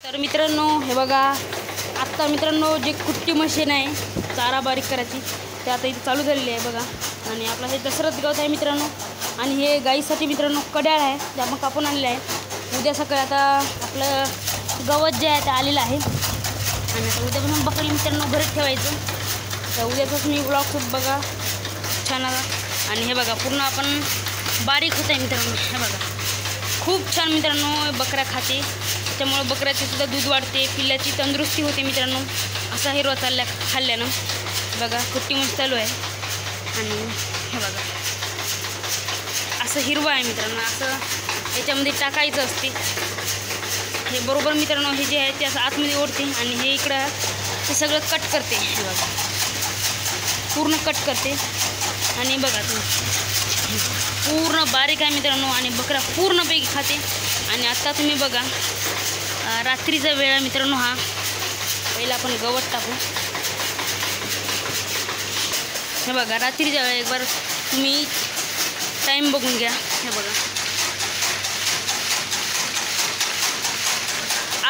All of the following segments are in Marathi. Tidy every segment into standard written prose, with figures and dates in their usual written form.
तर मित्रांनो हे बघा, आत्ता मित्रांनो जे कुट्टी मशीन आहे चारा बारीक करायची ते आता इथे चालू झालेली आहे बघा. आणि आपला हे दसरथ गवत आहे मित्रांनो. आणि हे गाईसाठी मित्रांनो कड्याळ आहे ते आपण कापून आणले आहे. उद्या सकाळी आता आपलं गवत जे आहे ते आलेलं आहे आणि आता उद्यापासून बकरी मित्रांनो घरीच ठेवायचं. तर उद्याचाच मी ब्लॉग खूप बघा छान आला. आणि हे बघा पूर्ण आपण बारीक होत आहे मित्रांनो. हे बघा खूप छान मित्रांनो बकऱ्या खाते, त्याच्यामुळं बकऱ्याचे सुद्धा दूध वाढते, पिल्ल्याची तंदुरुस्ती होते मित्रांनो. असा हिरवा खाल्ल्यानं बघा कुट्टी मस्त चालू आहे. आणि हे बघा असं हिरवं आहे मित्रांनो, असं याच्यामध्ये टाकायचं असते. हे बरोबर मित्रांनो हे जे आहे ते असं आतमध्ये ओढते आणि हे इकडं ते सगळं कट करते. हे बघा पूर्ण कट करते आणि बघा तुम्ही पूर्ण बारीक आहे मित्रांनो. आणि बकरा पूर्णपैकी खाते. आणि आत्ता तुम्ही बघा रात्रीचा वेळ आहे मित्रांनो. हा पहिला आपण गवत टाकू. हे बघा रात्रीच्या वेळ एक बार तुम्ही टाईम बघून घ्या. हे बघा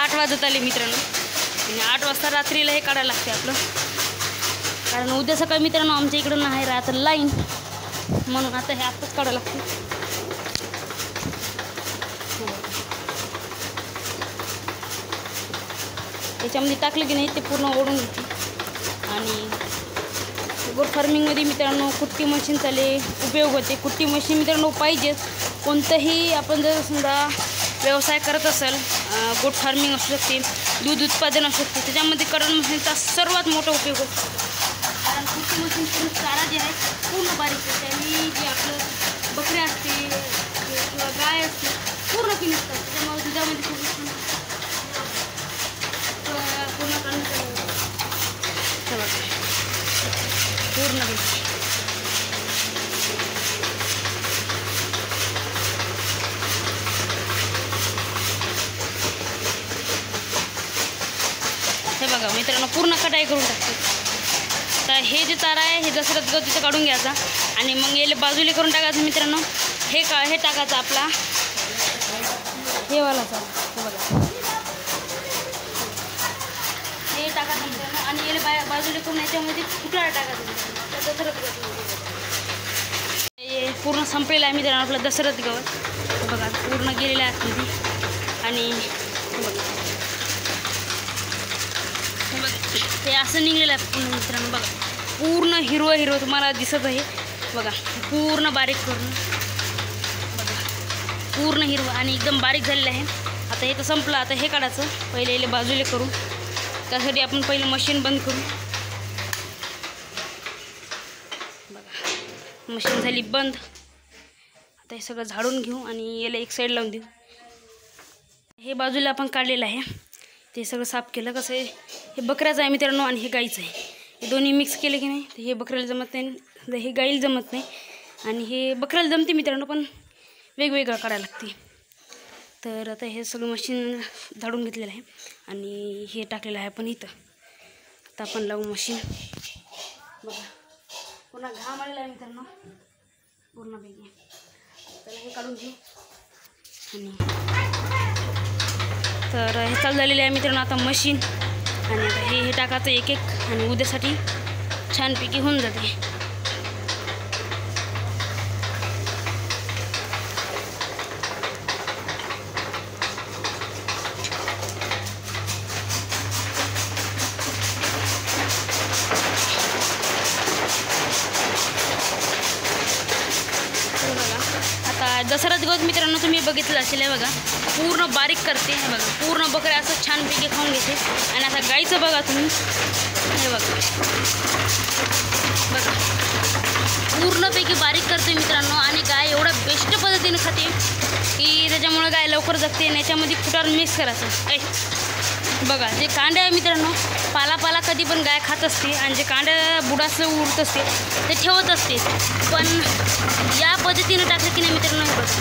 8 वाजत आले मित्रांनो. आणि 8 वाजता रात्रीला हे काढायला लागते आपलं, कारण उद्या सकाळी मित्रांनो आमच्या इकडं नाही राहत लाईन, म्हणून आता हे आत्ताच काढायला लागते. त्याच्यामध्ये टाकलं की नाही ते पूर्ण ओढून घेते. आणि गोट फार्मिंगमध्ये मित्रांनो कुट्टी मशीनचा उपयोग होते. कुट्टी मशीन मित्रांनो पाहिजेच. कोणतंही आपण जर समजा व्यवसाय करत असेल, गोट फार्मिंग असू शकते, दूध उत्पादन असू शकते, त्याच्यामध्ये कडण मशीनचा सर्वात मोठा उपयोग होतो. कारण कुट्टी मशीन पूर्ण चारा जे आहे पूर्ण बारीक असते आणि जे आपलं बकऱ्या असते किंवा गाय असते पूर्ण की नसतात, त्याच्यामुळे दुधामध्ये पूर्ण काढून पूर्ण हे बघा मित्रांनो पूर्ण कटाई करून टाकते. तर हे जे चारा आहे हे दसरथ गवत तिथं काढून घ्यायचा आणि मग याला बाजूला करून टाकायचं मित्रांनो. हे टाकायचं आपला हे वाला चारा. हे बघा हे टाकायचं मित्रांनो आणि याला बाजूला करून याच्यामध्ये कुठला टाकायचं दसरथ गवत. हे पूर्ण संपलेलं आहे मित्रांनो आपलं दसरथ गवत. बघा पूर्ण गेलेलं आहे आतमध्ये. आणि ते असं निघलेलं आहे पूर्ण मित्रांनो. बघा पूर्ण हिरवं तुम्हाला दिसत आहे बघा, पूर्ण बारीक करून बघा पूर्ण हिरवं आणि एकदम बारीक झालेलं आहे. आता हे तर संपलं. आता हे काढायचं पहिले याला बाजूला करू. त्यासाठी आपण पहिलं मशीन बंद करू. बघा मशीन झाली बंद. आता हे सगळं झाडून घेऊ आणि याला एक साईड लावून देऊ. हे बाजूला आपण काढलेलं आहे ते सगळं साफ केलं. कसं आहे हे बकऱ्याचं आहे मित्रांनो आणि हे गाईचं आहे. हे दोन्ही मिक्स केले की नाही तर हे बकऱ्याला जमत नाही, हे गाईला जमत नाही. आणि हे बकऱ्याला जमते मित्रांनो पण वेगवेगळं काढायला लागते. तर आता हे सगळं मशीन झाडून घेतलेलं आहे आणि हे टाकलेलं आहे आपण इथं. आता आपण लावू मशीन. बघा पुन्हा घाम आलेला आहे मित्रांनो पूर्णपैकी. तर हे काढून घेऊ. आणि तर हे चालू झालेलं आहे मित्रांनो आता मशीन. आणि आता हे टाकायचं एक आणि उद्यासाठी छानपैकी होऊन जाते. आता दसरथ गवत मित्रांनो तुम्ही बघितलं असेल आहे बघा पूर्ण बारीक करते. हे बघा पूर्ण बकऱ्या असं छानपैकी खाऊन घेते. आणि आता गाईचं बघा तुम्ही, हे बघा पूर्णपैकी बारीक करते मित्रांनो. आणि गाय एवढं बेस्ट पद्धतीने खाते की त्याच्यामुळं गाय लवकर जगते. आणि याच्यामध्ये कुटार मिक्स करायचं. बघा जे कांडे आहे मित्रांनो पाला कधी पण गाय खात असते आणि जे कांड्या बुडाचं उरत असते ते ठेवत असते. पण या पद्धतीनं टाकलं की नाही मित्रांनो हे बघा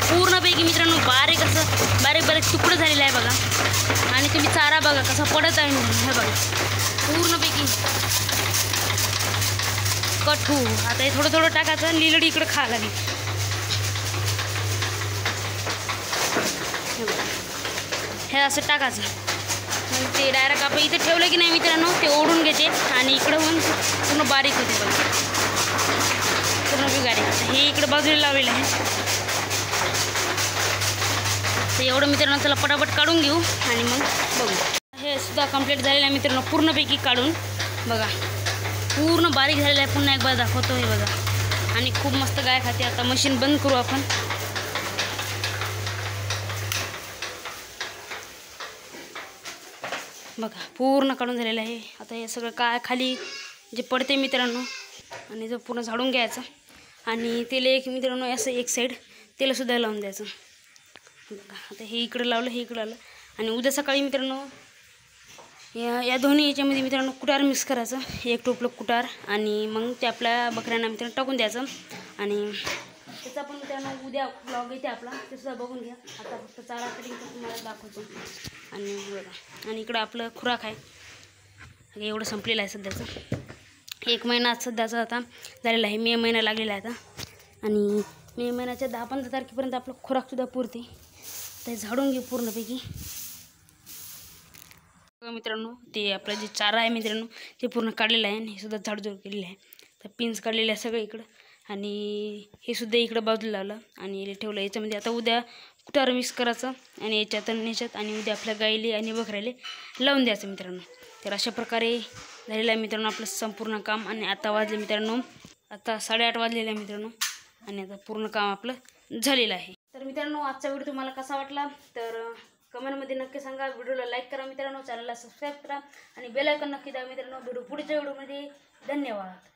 पूर्णपैकी मित्रांनो बारीक असं बारीक तुकडं झालेलं आहे बघा. आणि तुम्ही चारा बघा कसा पडत आहे म्हणून. हे बघा पूर्णपैकी कट होऊ. आता हे थोडं टाकायचं आणि लिलडी इकडं खायला लागली. हे असं टाकायचं. मग ते डायरेक्ट आपण इथे ठेवलं की नाही मित्रांनो ते ओढून घेते आणि इकडं होऊन पूर्ण बारीक होते बघा, पूर्ण बिगारी. हे इकडं बाजूला लावलेलं आहे. तर एवढं मित्रांनो चला पटापट काढून घेऊ आणि मग बघू. हे सुद्धा कंप्लीट झालेलं आहे मित्रांनो, पूर्णपैकी काढून बघा, पूर्ण बारीक झालेलं आहे. पुन्हा एक बार दाखवतो हे बघा. आणि खूप मस्त गाय खाते. आता मशीन बंद करू आपण. बघा पूर्ण काढून झालेलं आहे. आता हे सगळं काय खाली जे पडते मित्रांनो आणि जो पूर्ण झाडून घ्यायचं आणि तेल एक मित्रांनो असं एक साईड तेलसुद्धा लावून द्यायचं. बघा आता हे इकडं लावलं, हे इकडं लावलं. आणि उद्या सकाळी मित्रांनो या दोन्ही याच्यामध्ये मित्रांनो कुटार मिक्स करायचं, एक टोपलं कुटार. आणि मग ते आपल्या बकऱ्यांना मित्रांनो टाकून द्यायचं. आणि त्याचा पण मित्रांनो उद्या ब्लॉग येते आपला, ते सुद्धा बघून घ्या. आता फक्त चारा कटिंगचं तुम्हाला दाखवतो. आणि बघा आणि इकडं आपलं खुराक आहे, एवढं संपलेलं आहे सध्याचं. 1 महिना सध्याचा आता झालेला आहे. मे महिना लागलेला आहे आता. आणि मे महिन्याच्या 10-15 तारखेपर्यंत आपलं खुराकसुद्धा पुरते. ते झाडून घेऊ पूर्णपैकी. मित्रांनो ते आपलं जे चारा आहे मित्रांनो ते पूर्ण काढलेलं आहे आणि हे सुद्धा झाडझूड केलेलं आहे. तर पिन्स काढलेले आहे सगळं इकडं. आणि हे सुद्धा इकडं बाजूला लावलं आणि ठेवलं. याच्यामध्ये आता उद्या कुटार मिक्स करायचं आणि याच्यात आणि उद्या आपल्या गाईले आणि बकऱ्याले लावून द्यायचं मित्रांनो. तर अशा प्रकारे झालेलं आहे मित्रांनो आपलं संपूर्ण काम. आणि आता वाजले मित्रांनो, आता 8:30 वाजलेलं आहे मित्रांनो. आणि आता पूर्ण काम आपलं झालेलं आहे. तर मित्रांनो आजचा व्हिडिओ तुम्हाला कसा वाटला तर कमेंटमध्ये नक्की सांगा. व्हिडिओला लाईक करा मित्रांनो, चॅनलला सबस्क्राईब करा आणि बेल आयकॉन नक्की दाबा मित्रांनो. भेटू पुढच्या व्हिडिओमध्ये. धन्यवाद.